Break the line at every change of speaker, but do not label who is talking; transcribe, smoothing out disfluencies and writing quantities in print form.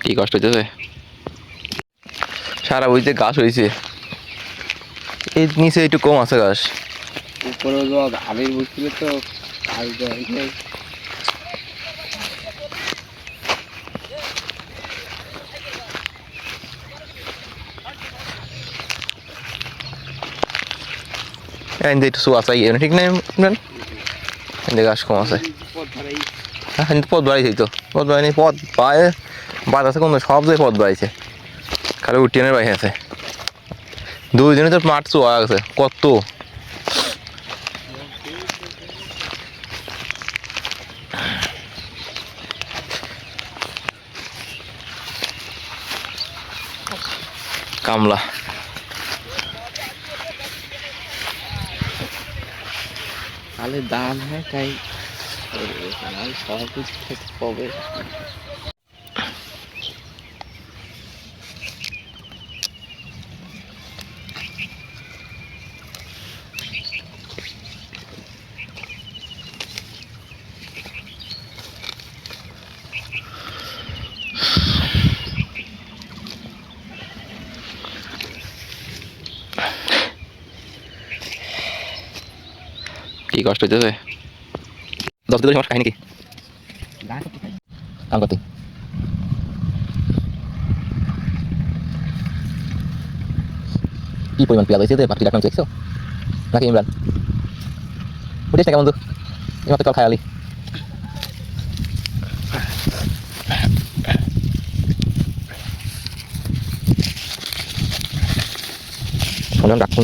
কি কষ্ট হইতেছে সারা বইতে গাছ হয়েছে এই নিচে একটু কম আছে গাছ
উপরে আবির বুঝছিল তো কাজ দেয়
একটু শো আছে ঠিক নাই গাছ কম আছে হ্যাঁ পথ বাড়িয়েছে তো পথ বাড়িনি পথ পায়ে বাদ আছে কোনো সব জায়গায় পথ বাড়িছে খালি উঠিয়ানের বাইরে আছে 2 দিনে তো মাঠ চোয়া গেছে কত কামলা
তাহলে দাম হ্যাঁ তাই সব কিছু খেতে পাবে
কি কষ্ট হইতেছে 10 দিনের সমস্যা কাহিনী কি কাম করতে কি পরিমাণ পেঁয়াজ হয়েছে বাকি রাখলাম দেখছো নাকি ইমরান বুঝিস না কেমন বন্ধু এই মাত্র কাল খায়ালি রাখুন